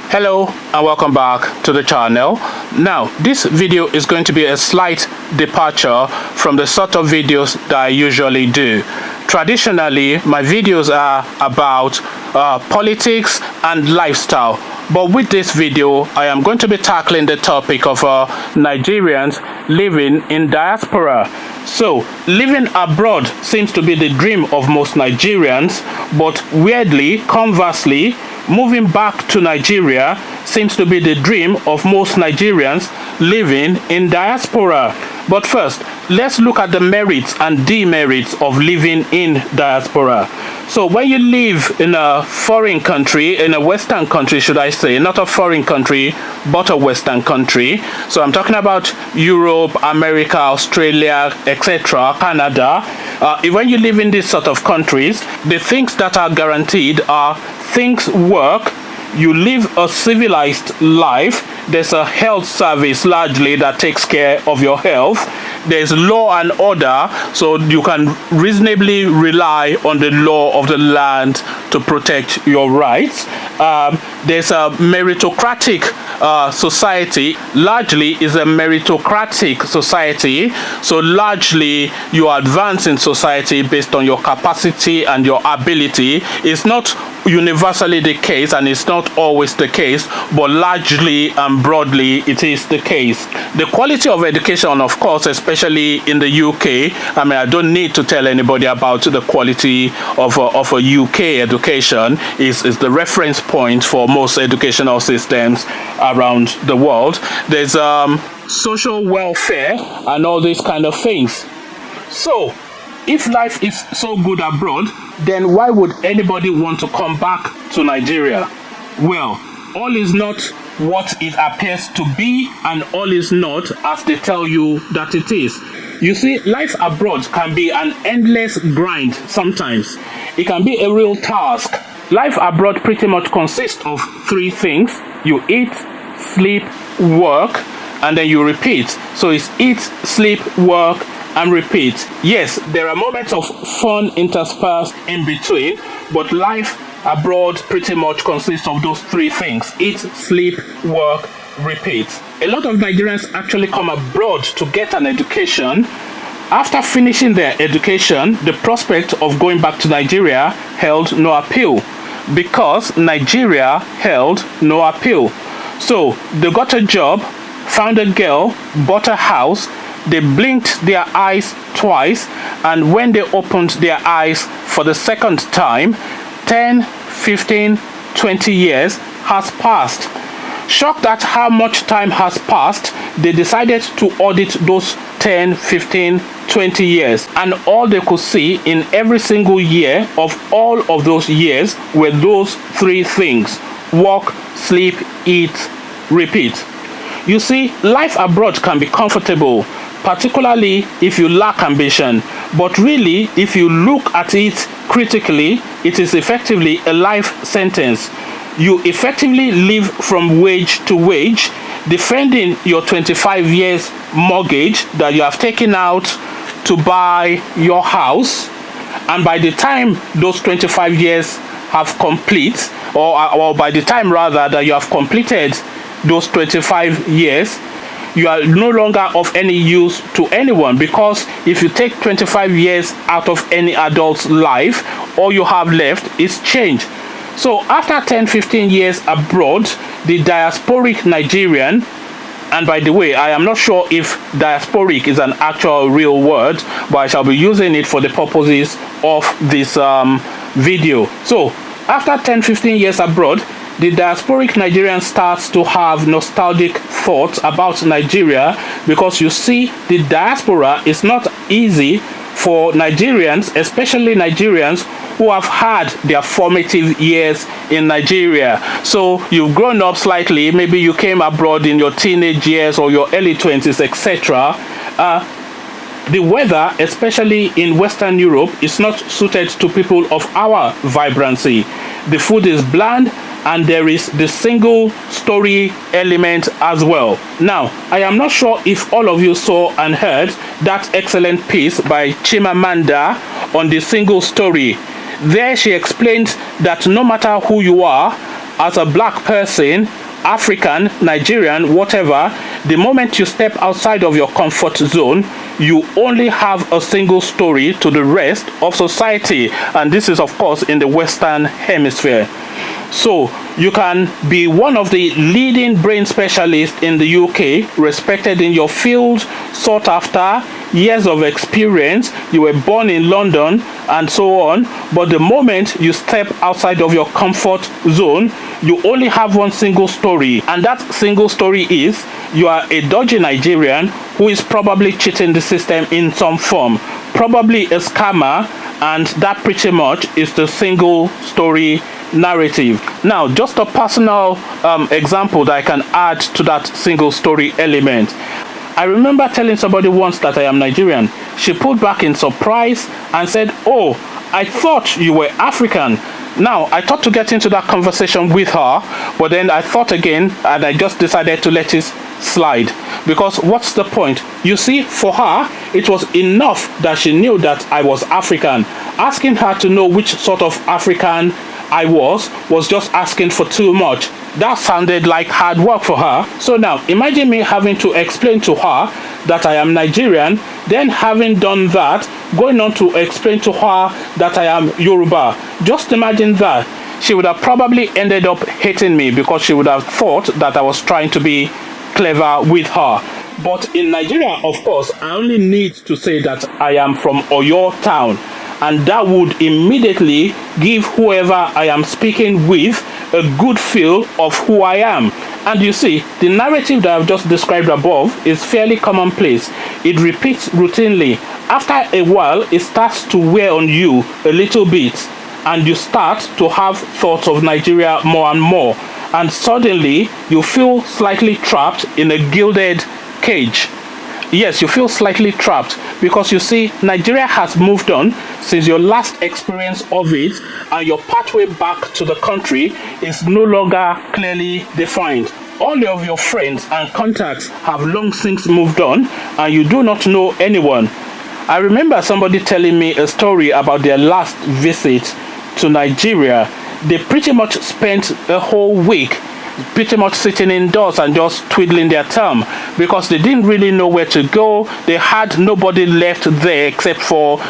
Hello and welcome back to the channel. Now this video is going to be a slight departure from the sort of videos that I usually do. Traditionally my videos are about politics and lifestyle, but with this video I am going to be tackling the topic of Nigerians living in diaspora. So living abroad seems to be the dream of most Nigerians, but weirdly, conversely, moving back to Nigeria seems to be the dream of most Nigerians living in diaspora. But first, let's look at the merits and demerits of living in diaspora. So when you live in a foreign country, in a Western country, should I say, not a foreign country, but a Western country. So I'm talking about Europe, America, Australia, etc., Canada. When you live in these sort of countries, the things that are guaranteed are things work, you live a civilized life, there's a health service largely that takes care of your health, there's law and order, so you can reasonably rely on the law of the land to protect your rights. There's a meritocratic society, largely is a meritocratic society, so largely you advance in society based on your capacity and your ability. It's not universally the case, and it's not always the case, but largely and broadly it is the case. The quality of education, of course, especially in the UK, I mean, I don't need to tell anybody about the quality of a UK education, is the reference point for most educational systems around the world. There's social welfare and all these kind of things. So if life is so good abroad, then why would anybody want to come back to Nigeria? Well, all is not what it appears to be, and all is not as they tell you that it is. You see, life abroad can be an endless grind sometimes. It can be a real task. Life abroad pretty much consists of three things. You eat, sleep, work, and then you repeat. So it's eat, sleep, work, and repeat. Yes, there are moments of fun interspersed in between, but life abroad pretty much consists of those three things: eat, sleep, work, repeat. A lot of Nigerians actually come abroad to get an education. After finishing their education, the prospect of going back to Nigeria held no appeal, because Nigeria held no appeal. So they got a job, found a girl, bought a house, they blinked their eyes twice, and when they opened their eyes for the second time, 10, 15, 20 years has passed. Shocked at how much time has passed, they decided to audit those 10, 15, 20 years, and all they could see in every single year of all of those years were those three things: work, sleep, eat, repeat. You see, life abroad can be comfortable, particularly if you lack ambition, but really, if you look at it critically, it is effectively a life sentence. You effectively live from wage to wage, defending your 25 years mortgage that you have taken out to buy your house, and by the time those 25 years have complete, or by the time rather that you have completed those 25 years, you are no longer of any use to anyone, because if you take 25 years out of any adult's life, all you have left is change. So after 10-15 years abroad, the diasporic Nigerian, and by the way, I am not sure if diasporic is an actual real word, but I shall be using it for the purposes of this video. So after 10-15 years abroad, the diasporic Nigerian starts to have nostalgic thoughts about Nigeria, because you see, the diaspora is not easy for Nigerians, especially Nigerians who have had their formative years in Nigeria. So you've grown up slightly, maybe you came abroad in your teenage years or your early 20s, etc. The weather, especially in Western Europe, is not suited to people of our vibrancy. The food is bland, and there is the single story element as well. Now, I am not sure if all of you saw and heard that excellent piece by Chimamanda on the single story. There she explained that no matter who you are, as a black person, African, Nigerian, whatever, the moment you step outside of your comfort zone, you only have a single story to the rest of society. And this is, of course, in the Western Hemisphere. So you can be one of the leading brain specialists in the UK, respected in your field, sought after, years of experience, you were born in London, and so on. But the moment you step outside of your comfort zone, you only have one single story, and that single story is you are a dodgy Nigerian who is probably cheating the system in some form, probably a scammer, and that pretty much is the single story narrative. Now, just a personal example that I can add to that single story element. I remember telling somebody once that I am Nigerian. She pulled back in surprise and said, "Oh, I thought you were African." Now, I thought to get into that conversation with her, but then I thought again, and I just decided to let it slide. Because what's the point? You see, for her, it was enough that she knew that I was African. Asking her to know which sort of African I was just asking for too much. That sounded like hard work for her. So now, imagine me having to explain to her that I am Nigerian, then having done that, going on to explain to her that I am Yoruba. Just imagine that. She would have probably ended up hating me because she would have thought that I was trying to be clever with her. But in Nigeria, of course, I only need to say that I am from Oyo town, and that would immediately give whoever I am speaking with a good feel of who I am. And you see, the narrative that I've just described above is fairly commonplace. It repeats routinely. After a while, it starts to wear on you a little bit, and you start to have thoughts of Nigeria more and more. And suddenly, you feel slightly trapped in a gilded cage. Yes, you feel slightly trapped because you see, Nigeria has moved on since your last experience of it, and your pathway back to the country is no longer clearly defined. All of your friends and contacts have long since moved on, and you do not know anyone. I remember somebody telling me a story about their last visit to Nigeria. They pretty much spent a whole week pretty much sitting indoors and just twiddling their thumb because they didn't really know where to go. They had nobody left there except for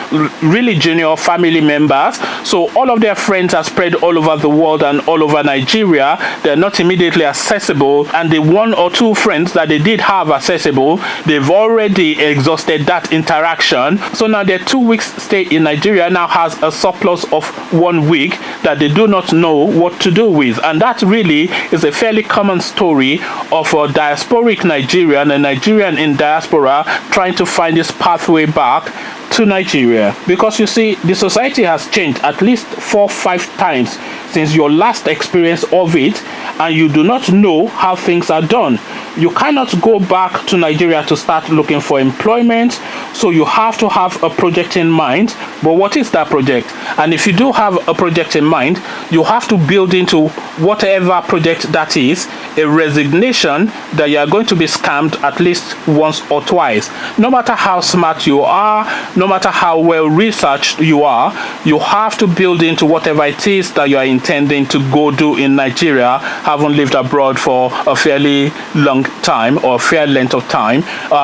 really junior family members. So all of their friends are spread all over the world and all over Nigeria. They're not immediately accessible, and the one or two friends that they did have accessible, they've already exhausted that interaction. So now their 2 weeks stay in Nigeria now has a surplus of 1 week that they do not know what to do with. And that really is a fairly common story of a diasporic Nigerian, a Nigerian in diaspora, trying to find his pathway back to Nigeria. Because you see, the society has changed at least 4 or 5 times since your last experience of it, and you do not know how things are done. You cannot go back to Nigeria to start looking for employment, so you have to have a project in mind. But what is that project? And if you do have a project in mind, you have to build into whatever project that is a resignation that you are going to be scammed at least once or twice. No matter how smart you are, no matter how well researched you are, you have to build into whatever it is that you are intending to go do in Nigeria, having lived abroad for a fairly long time or a fair length of time.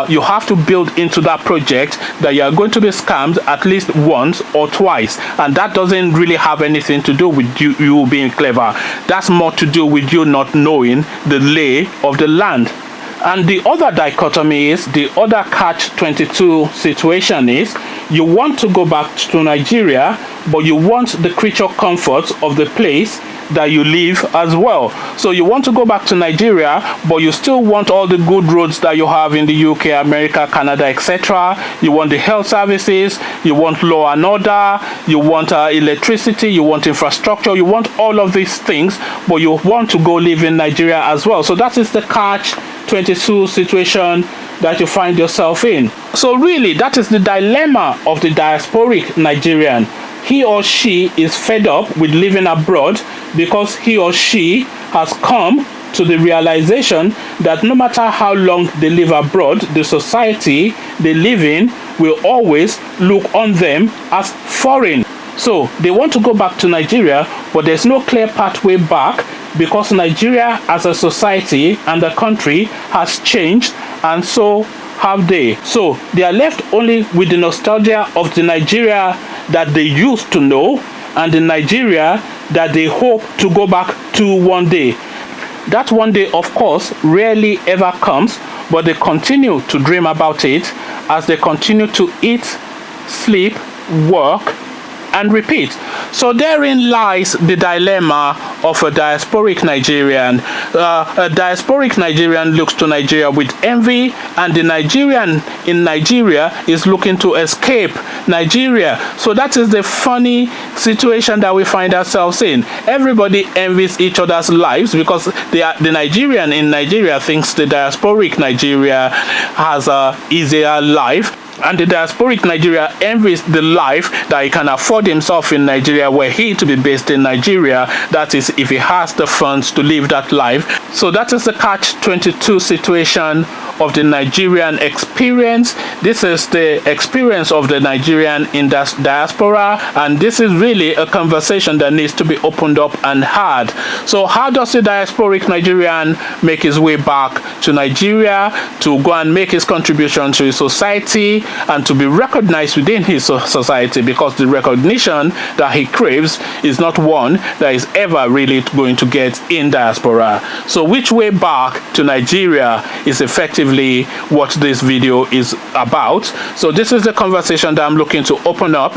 You have to build into that project that you are going to be scammed at least once or twice, and that doesn't really have anything to do with you being clever. That's more to do with you not knowing the lay of the land. And the other dichotomy is, the other catch-22 situation is, you want to go back to Nigeria, but you want the creature comforts of the place that you live as well. So you want to go back to Nigeria, but you still want all the good roads that you have in the UK, America, Canada, etc. You want the health services, you want law and order, you want electricity, you want infrastructure, you want all of these things, but you want to go live in Nigeria as well. So that is the catch-22 situation that you find yourself in. So really, that is the dilemma of the diasporic Nigerian. He or she is fed up with living abroad because he or she has come to the realization that no matter how long they live abroad, the society they live in will always look on them as foreign. So they want to go back to Nigeria, but there's no clear pathway back. because Nigeria as a society and the country has changed, and so have they. So they are left only with the nostalgia of the Nigeria that they used to know and the Nigeria that they hope to go back to one day. That one day, of course, rarely ever comes, but they continue to dream about it as they continue to eat, sleep, work, and repeat. So therein lies the dilemma of a diasporic Nigerian. A diasporic Nigerian looks to Nigeria with envy, and the Nigerian in Nigeria is looking to escape Nigeria. So that is the funny situation that we find ourselves in. Everybody envies each other's lives because the Nigerian in Nigeria thinks the diasporic Nigeria has a easier life, and the diasporic Nigeria envies the life that he can afford himself in Nigeria, were he to be based in Nigeria. That is, if he has the funds to live that life. So that is the catch-22 situation of the Nigerian experience. This is the experience of the Nigerian in diaspora, and this is really a conversation that needs to be opened up and had. So how does the diasporic Nigerian make his way back to Nigeria to go and make his contribution to his society and to be recognized within his society? Because the recognition that he craves is not one that is ever really going to get in diaspora. So which way back to Nigeria is effectively what this video is about. So this is the conversation that I'm looking to open up.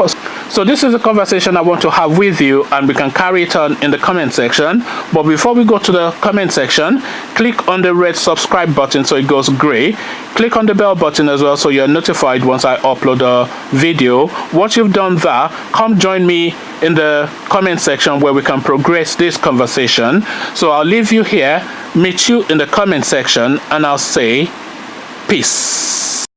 So this is the conversation I want to have with you, and we can carry it on in the comment section. But before we go to the comment section, click on the red subscribe button so it goes gray. Click on the bell button as well so you're notified once I upload a video. Once you've done that, come join me in the comment section where we can progress this conversation. So I'll leave you here, meet you in the comment section, and I'll say peace.